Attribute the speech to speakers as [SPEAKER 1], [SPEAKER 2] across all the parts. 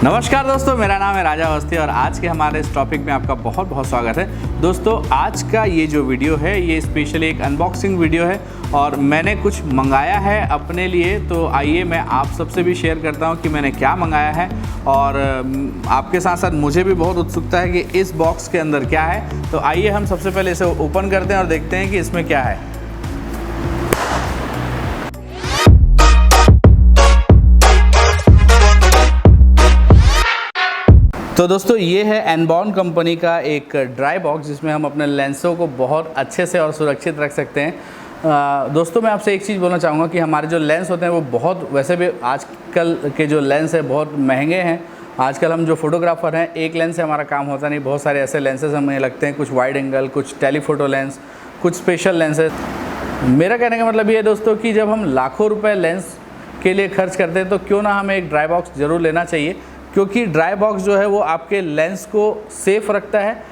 [SPEAKER 1] नमस्कार दोस्तों, मेरा नाम है राजा अवस्थी और आज के हमारे इस टॉपिक में आपका बहुत बहुत स्वागत है। दोस्तों आज का ये जो वीडियो है ये स्पेशली एक अनबॉक्सिंग वीडियो है और मैंने कुछ मंगाया है अपने लिए। तो आइए मैं आप सबसे भी शेयर करता हूँ कि मैंने क्या मंगाया है और आपके साथ साथ मुझे भी बहुत उत्सुकता है कि इस बॉक्स के अंदर क्या है। तो आइए हम सबसे पहले इसे ओपन करते हैं और देखते हैं कि इसमें क्या है। तो दोस्तों ये है एनबॉर्न कंपनी का एक ड्राई बॉक्स जिसमें हम अपने लेंसों को बहुत अच्छे से और सुरक्षित रख सकते हैं। दोस्तों मैं आपसे एक चीज़ बोलना चाहूँगा कि हमारे जो लेंस होते हैं वो बहुत, वैसे भी आजकल के जो लेंस हैं बहुत महंगे हैं। आजकल हम जो फोटोग्राफर हैं एक लेंस से हमारा काम होता नहीं, बहुत सारे ऐसे लेंसेज हमें लगते हैं, कुछ वाइड एंगल, कुछ टेलीफोटो लेंस, कुछ स्पेशल लेंसेज। मेरा कहने का मतलब ये है दोस्तों कि जब हम लाखों रुपये लेंस के लिए खर्च करते हैं तो क्यों ना हमें एक ड्राई बॉक्स ज़रूर लेना चाहिए, क्योंकि ड्राई बॉक्स जो है वो आपके लेंस को सेफ रखता है।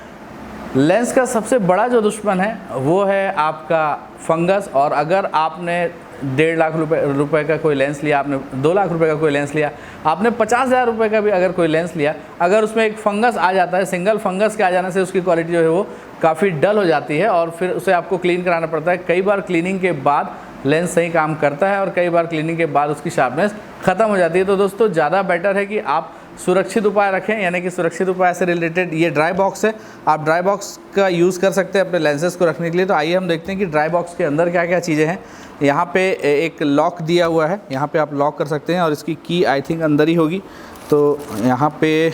[SPEAKER 1] लेंस का सबसे बड़ा जो दुश्मन है वो है आपका फंगस। और अगर आपने 1.5 लाख रुपए का कोई लेंस लिया, आपने 2 लाख रुपए का कोई लेंस लिया, आपने 50,000 रुपये का भी अगर कोई लेंस लिया, अगर उसमें एक फंगस आ जाता है, सिंगल फंगस के आ जाने से उसकी क्वालिटी जो है वो काफ़ी डल हो जाती है और फिर उसे आपको क्लीन कराना पड़ता है। कई बार क्लीनिंग के बाद लेंस सही काम करता है और कई बार क्लीनिंग के बाद उसकी शार्पनेस ख़त्म हो जाती है। तो दोस्तों ज़्यादा बेटर है कि आप सुरक्षित उपाय रखें, यानी कि सुरक्षित उपाय से रिलेटेड ये ड्राई बॉक्स है। आप ड्राई बॉक्स का यूज़ कर सकते हैं अपने लेंसेज को रखने के लिए। तो आइए हम देखते हैं कि ड्राई बॉक्स के अंदर क्या क्या चीज़ें हैं। यहाँ पे एक लॉक दिया हुआ है, यहाँ पे आप लॉक कर सकते हैं और इसकी की आई थिंक अंदर ही होगी। तो यहाँ पे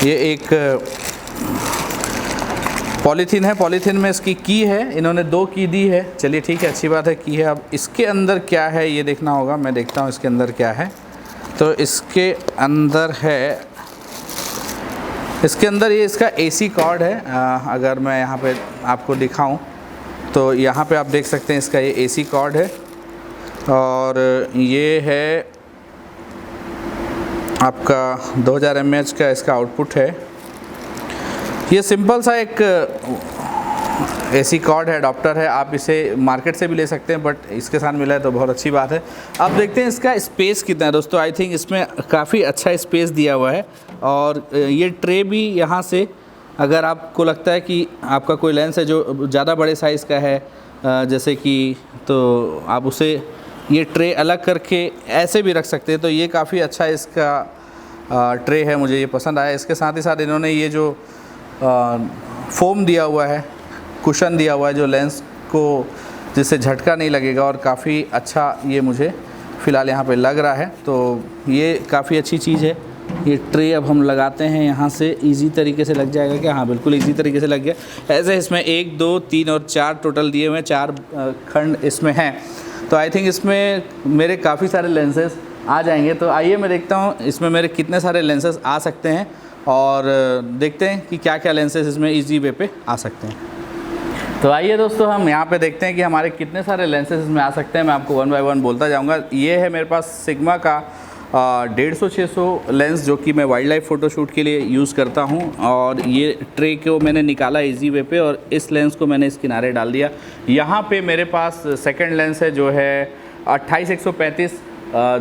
[SPEAKER 1] ये एक पॉलीथीन है, पॉलीथीन में इसकी की है, इन्होंने 2 की दी है। चलिए ठीक है, अच्छी बात है की है। अब इसके अंदर क्या है ये देखना होगा, मैं देखता हूँ इसके अंदर क्या है। तो इसके अंदर है, इसके अंदर ये इसका AC कॉर्ड है। अगर मैं यहाँ पे आपको दिखाऊं तो यहाँ पे आप देख सकते हैं इसका ये AC कॉर्ड है और ये है आपका 2000 mAh का इसका आउटपुट है। ये सिंपल सा एक AC कॉर्ड है, अडॉप्टर है। आप इसे मार्केट से भी ले सकते हैं बट इसके साथ मिला है तो बहुत अच्छी बात है। अब देखते हैं इसका स्पेस कितना है। दोस्तों आई थिंक इसमें काफ़ी अच्छा स्पेस दिया हुआ है और ये ट्रे भी यहाँ से, अगर आपको लगता है कि आपका कोई लेंस है जो ज़्यादा बड़े साइज़ का है जैसे कि, तो आप उसे ये ट्रे अलग करके ऐसे भी रख सकते हैं। तो ये काफ़ी अच्छा इसका ट्रे है, मुझे ये पसंद आया। इसके साथ ही साथ इन्होंने ये जो फोम दिया हुआ है, कुशन दिया हुआ है जो लेंस को, जिससे झटका नहीं लगेगा और काफ़ी अच्छा ये मुझे फ़िलहाल यहाँ पे लग रहा है। तो ये काफ़ी अच्छी चीज़ है। ये ट्रे अब हम लगाते हैं यहाँ से, इजी तरीके से लग जाएगा क्या? हाँ बिल्कुल इजी तरीके से लग गया। ऐसे इसमें 1, 2, 3 और 4 टोटल दिए हुए हैं, 4 खंड इसमें हैं। तो आई थिंक इसमें मेरे काफ़ी सारे लेंसेज आ जाएंगे। तो आइए मैं देखता हूँ इसमें मेरे कितने सारे लेंसेज आ सकते हैं और देखते हैं कि क्या क्या लेंसेज इसमें ईजी वे पे आ सकते हैं। तो आइए दोस्तों हम यहाँ पे देखते हैं कि हमारे कितने सारे लेंसेज इसमें आ सकते हैं। मैं आपको 1 बाय 1 बोलता जाऊँगा। ये है मेरे पास सिग्मा का 150-600 लेंस जो कि मैं वाइल्ड लाइफ फ़ोटोशूट के लिए यूज़ करता हूँ। और ये ट्रे को मैंने निकाला इजी वे पे और इस लेंस को मैंने इस किनारे डाल दिया। यहाँ पे मेरे पास सेकंड लेंस है जो है 28-135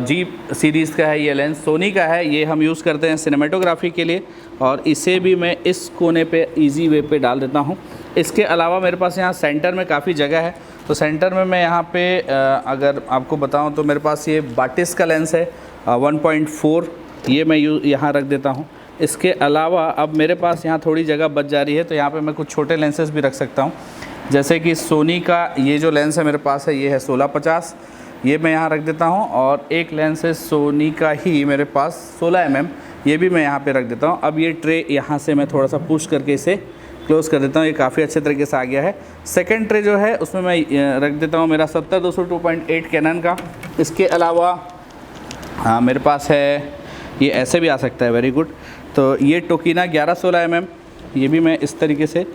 [SPEAKER 1] G सीरीज़ का है। ये लेंस सोनी का है, ये हम यूज़ करते हैं सिनेमेटोग्राफी के लिए और इसे भी मैं इस कोने पे इजी वे पे डाल देता हूँ। इसके अलावा मेरे पास यहाँ सेंटर में काफ़ी जगह है, तो सेंटर में मैं यहाँ पे अगर आपको बताऊँ तो मेरे पास ये बाटिस का लेंस है 1.4, ये मैं यहाँ रख देता हूँ। इसके अलावा अब मेरे पास यहाँ थोड़ी जगह बच जा रही है तो यहाँ पे मैं कुछ छोटे लेंसेज भी रख सकता हूँ। जैसे कि सोनी का ये जो लेंस है मेरे पास है, ये है 16-50, ये मैं यहाँ रख देता हूँ। और एक लेंस है सोनी का ही मेरे पास 16 mm, ये भी मैं यहाँ पे रख देता हूँ। अब ये ट्रे यहाँ से मैं थोड़ा सा पुश करके इसे क्लोज़ कर देता हूँ, ये काफ़ी अच्छे तरीके से आ गया है। सेकंड ट्रे जो है उसमें मैं रख देता हूँ मेरा 70-200 कैनन का। इसके अलावा हाँ मेरे पास है, ये ऐसे भी आ सकता है, वेरी गुड। तो ये टोकीना 11-16 mm, ये भी मैं इस तरीके से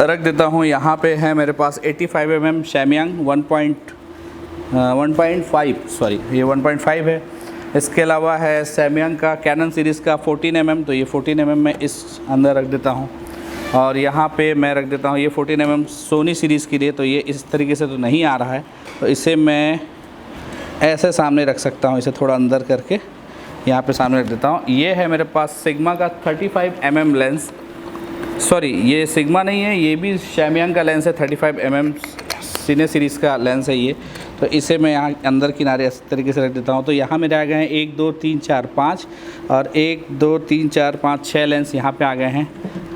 [SPEAKER 1] रख देता हूँ। यहाँ पे है मेरे पास 85 mm शैमयांग 1.5 है। इसके अलावा है सैमयंग का कैनन सीरीज़ का 14 mm, तो ये 14 mm मैं इस अंदर रख देता हूँ। और यहाँ पे मैं रख देता हूँ ये 14 mm सोनी सीरीज़ के लिए, तो ये इस तरीके से तो नहीं आ रहा है, तो इसे मैं ऐसे सामने रख सकता हूँ, इसे थोड़ा अंदर करके यहाँ पे सामने रख देता हूँ। ये है मेरे पास सिग्मा का 35 mm लेंस, सॉरी ये सिग्मा नहीं है, ये भी शैमयंग का लेंस है, 35 mm सीने सीरीज़ का लेंस है ये। तो इसे मैं यहाँ अंदर किनारे इस तरीके से रख देता हूँ। तो यहाँ मेरे आ गए हैं 1 2 3 4 5 और 1 2 3 4 5 6 लेंस यहाँ पे आ गए हैं।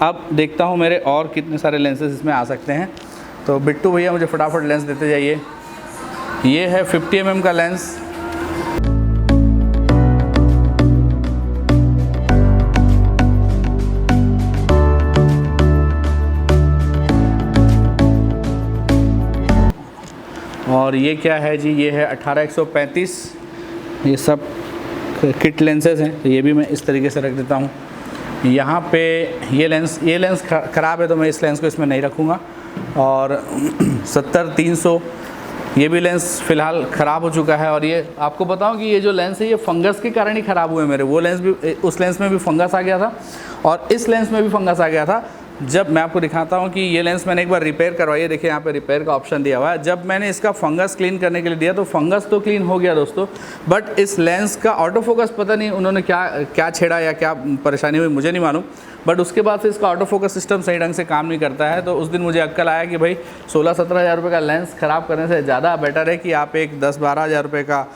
[SPEAKER 1] अब देखता हूँ मेरे और कितने सारे लेंसेज इसमें आ सकते हैं। तो बिट्टू भैया मुझे फटाफट लेंस देते जाइए। ये है 50 mm का लेंस, और ये क्या है जी, ये है 18-135। ये सब किट लेंसेज हैं, तो ये भी मैं इस तरीके से रख देता हूँ। यहाँ पे ये लेंस ख़राब है तो मैं इस लेंस को इसमें नहीं रखूँगा। और 70-300 ये भी लेंस फ़िलहाल ख़राब हो चुका है। और ये आपको बताऊँ कि ये जो लेंस है ये फंगस के कारण ही ख़राब हुए मेरे। वो लेंस भी, उस लेंस में भी फंगस आ गया था और इस लेंस में भी फंगस आ गया था। जब मैं आपको दिखाता हूँ कि ये लेंस मैंने एक बार रिपेयर करवाई है, देखिए यहाँ पे रिपेयर का ऑप्शन दिया हुआ है। जब मैंने इसका फंगस क्लीन करने के लिए दिया तो फंगस तो क्लीन हो गया दोस्तों, बट इस लेंस का ऑटो फोकस पता नहीं उन्होंने क्या छेड़ा या क्या परेशानी हुई, मुझे नहीं मालूम। बट उसके बाद से इसका ऑटो फोकस सिस्टम सही ढंग से काम नहीं करता है। तो उस दिन मुझे अक्ल आया कि भाई 16-17 हज़ार रुपये का लेंस ख़राब करने से ज़्यादा बेटर है कि आप एक 10-12 हज़ार रुपये का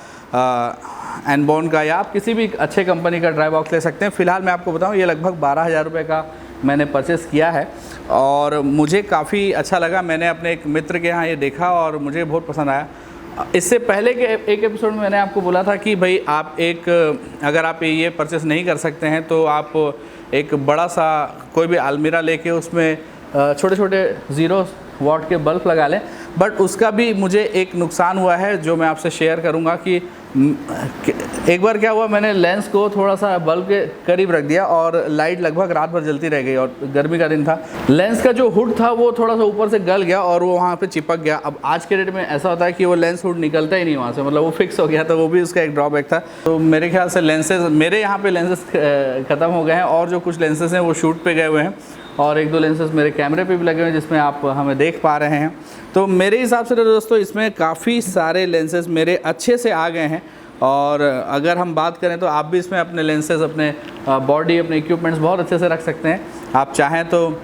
[SPEAKER 1] एनबॉन का या आप किसी भी अच्छे कंपनी का ड्राई बॉक्स ले सकते हैं। फ़िलहाल मैं आपको बताऊँ ये लगभग 12 हज़ार रुपये का मैंने परचेज़ किया है और मुझे काफ़ी अच्छा लगा। मैंने अपने एक मित्र के यहाँ ये देखा और मुझे बहुत पसंद आया। इससे पहले के एक एपिसोड में मैंने आपको बोला था कि भाई आप अगर आप ये परचेस नहीं कर सकते हैं तो आप एक बड़ा सा कोई भी अलमीरा लेके उसमें छोटे छोटे 0 वाट के बल्ब लगा लें। बट उसका भी मुझे एक नुकसान हुआ है जो मैं आपसे शेयर करूंगा कि एक बार क्या हुआ, मैंने लेंस को थोड़ा सा बल्ब के करीब रख दिया और लाइट लगभग रात भर जलती रह गई और गर्मी का दिन था। लेंस का जो हुड था वो थोड़ा सा ऊपर से गल गया और वो वहाँ पे चिपक गया। अब आज के डेट में ऐसा होता है कि वो लेंस हुड निकलता ही नहीं वहाँ से, मतलब वो फिक्स हो गया, तो वो भी उसका एक ड्रॉबैक था। तो मेरे ख्याल से लेंसेज मेरे यहाँ पे लेंसेज ख़त्म हो गए हैं और जो कुछ लेंसेज हैं वो शूट पे गए हुए हैं और 1-2 लेंसेज मेरे कैमरे पे भी लगे हुए हैं जिसमें आप हमें देख पा रहे हैं। तो मेरे हिसाब से तो दोस्तों इसमें काफ़ी सारे लेंसेज मेरे अच्छे से आ गए हैं। और अगर हम बात करें तो आप भी इसमें अपने लेंसेज, अपने बॉडी, अपने इक्विपमेंट्स बहुत अच्छे से रख सकते हैं। आप चाहें तो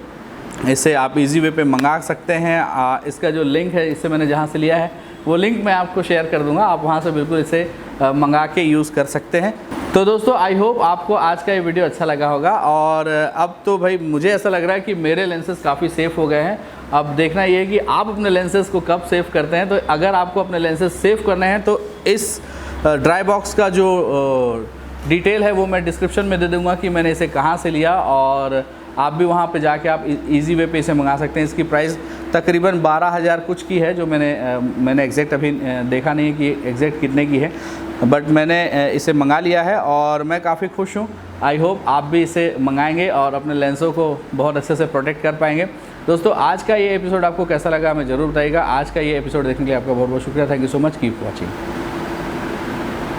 [SPEAKER 1] इसे आप इजी वे पे मंगा सकते हैं। इसका जो लिंक है, इससे मैंने जहाँ से लिया है वो लिंक मैं आपको शेयर कर दूंगा, आप वहाँ से बिल्कुल इसे मंगा के यूज़ कर सकते हैं। तो दोस्तों आई होप आपको आज का ये वीडियो अच्छा लगा होगा। और अब तो भाई मुझे ऐसा लग रहा है कि मेरे लेंसेज काफ़ी सेफ़ हो गए हैं। अब देखना ये है कि आप अपने लेंसेज को कब सेव करते हैं। तो अगर आपको अपने लेंसेज सेव करने हैं तो इस ड्राई बॉक्स का जो डिटेल है वो मैं डिस्क्रिप्शन में दे दूंगा कि मैंने इसे कहाँ से लिया, और आप भी वहाँ पे जाके आप इजी वे पे इसे मंगा सकते हैं। इसकी प्राइस तकरीबन 12,000 कुछ की है, जो मैंने एग्जैक्ट अभी देखा नहीं है कि एग्जैक्ट कितने की है, बट मैंने इसे मंगा लिया है और मैं काफ़ी खुश हूँ। आई होप आप भी इसे मंगाएंगे और अपने लेंसों को बहुत अच्छे से प्रोटेक्ट कर पाएंगे। दोस्तों आज का ये एपिसोड आपको कैसा लगा हमें ज़रूर बताइएगा। आज का ये एपिसोड देखने के लिए आपका बहुत बहुत शुक्रिया। Thank you so much, keep watching.